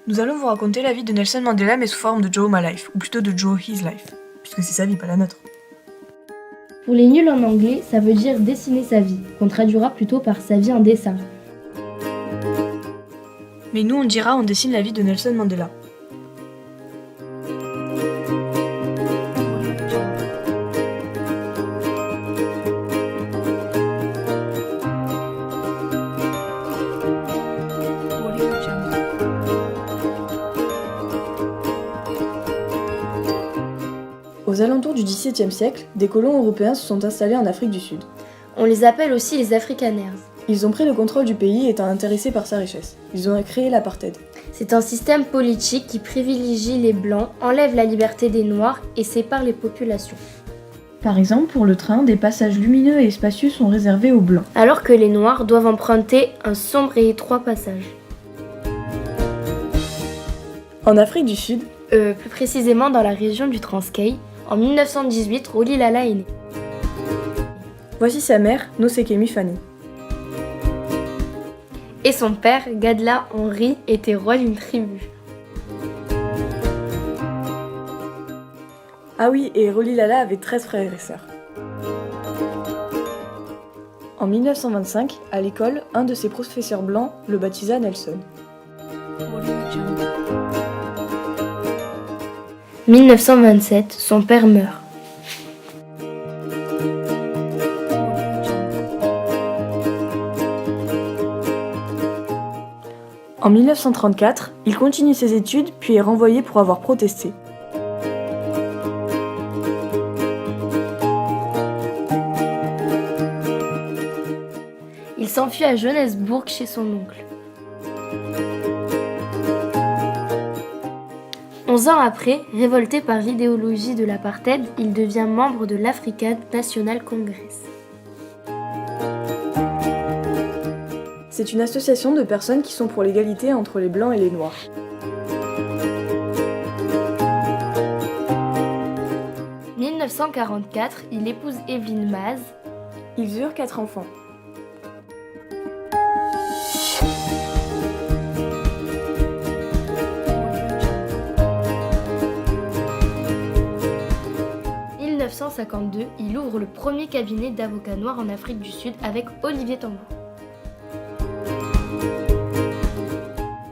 Nous allons vous raconter la vie de Nelson Mandela mais sous forme de Joe My Life, ou plutôt de Joe His Life, puisque c'est sa vie, pas la nôtre. Pour les nuls en anglais, ça veut dire dessiner sa vie, qu'on traduira plutôt par sa vie en dessin. Mais nous on dira on dessine la vie de Nelson Mandela. Aux alentours du XVIIe siècle, des colons européens se sont installés en Afrique du Sud. On les appelle aussi les Afrikaners. Ils ont pris le contrôle du pays étant intéressés par sa richesse. Ils ont créé l'apartheid. C'est un système politique qui privilégie les Blancs, enlève la liberté des Noirs et sépare les populations. Par exemple, pour le train, des passages lumineux et spacieux sont réservés aux Blancs. Alors que les Noirs doivent emprunter un sombre et étroit passage. En Afrique du Sud, Plus précisément dans la région du Transkei, en 1918, Rolihlahla est né. voici sa mère, Nosekemi Fanny. Et son père, Gadla Henry, était roi d'une tribu. Ah oui, et Rolihlahla avait 13 frères et sœurs. En 1925, à l'école, un de ses professeurs blancs le baptisa Nelson. 1927, son père meurt. En 1934, il continue ses études puis est renvoyé pour avoir protesté. Il s'enfuit à Johannesburg chez son oncle. 11 ans après, révolté par l'idéologie de l'apartheid, il devient membre de l'African National Congress. C'est une association de personnes qui sont pour l'égalité entre les blancs et les noirs. En 1944, il épouse Evelyn Maz. Ils eurent 4 enfants. En 1952, il ouvre le premier cabinet d'avocats noirs en Afrique du Sud avec Olivier Tambo.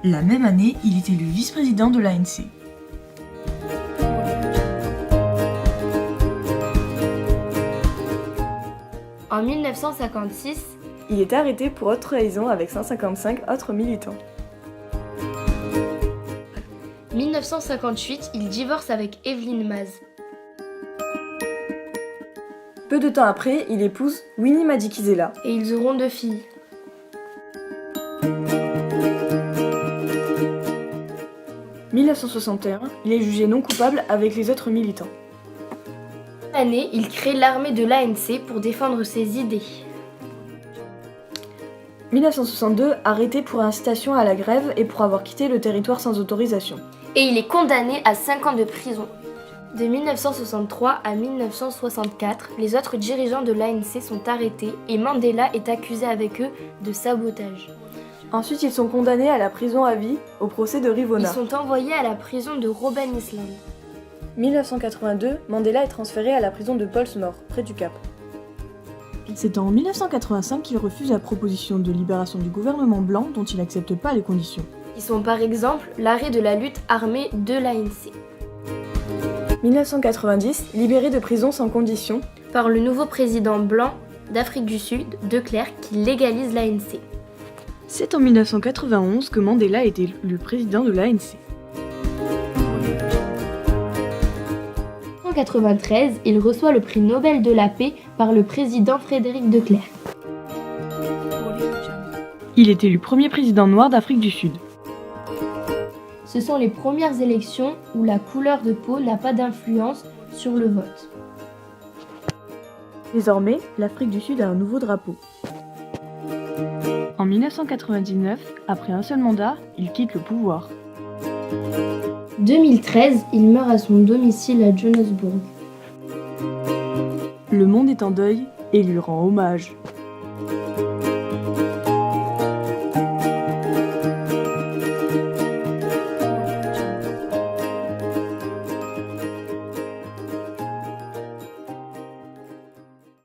La même année, il est élu vice-président de l'ANC. En 1956, Il est arrêté pour haute trahison avec 155 autres militants. 1958, il divorce avec Evelyn Maz. Peu de temps après, il épouse Winnie Madikizela. Et ils auront 2 filles. En 1961, il est jugé non coupable avec les autres militants. Cette année, il crée l'armée de l'ANC pour défendre ses idées. 1962, arrêté pour incitation à la grève et pour avoir quitté le territoire sans autorisation. Et il est condamné à 5 ans de prison. De 1963 à 1964, les autres dirigeants de l'ANC sont arrêtés et Mandela est accusé avec eux de sabotage. Ensuite, ils sont condamnés à la prison à vie au procès de Ils Rivona. sont envoyés à la prison de Robben Island. 1982, Mandela est transféré à la prison de Pollsmoor, près du Cap. C'est en 1985 qu'il refuse la proposition de libération du gouvernement blanc dont il n'accepte pas les conditions. Ils sont par exemple l'arrêt de la lutte armée de l'ANC. 1990, libéré de prison sans condition. Par le nouveau président blanc d'Afrique du Sud, De Klerk, qui légalise l'ANC. C'est en 1991 que Mandela est élu président de l'ANC. En 1993, il reçoit le prix Nobel de la paix par le président Frédéric De Klerk. Il est élu premier président noir d'Afrique du Sud. Ce sont les premières élections où la couleur de peau n'a pas d'influence sur le vote. Désormais, l'Afrique du Sud a un nouveau drapeau. En 1999, après un seul mandat, il quitte le pouvoir. 2013, il meurt à son domicile à Johannesburg. Le monde est en deuil et lui rend hommage.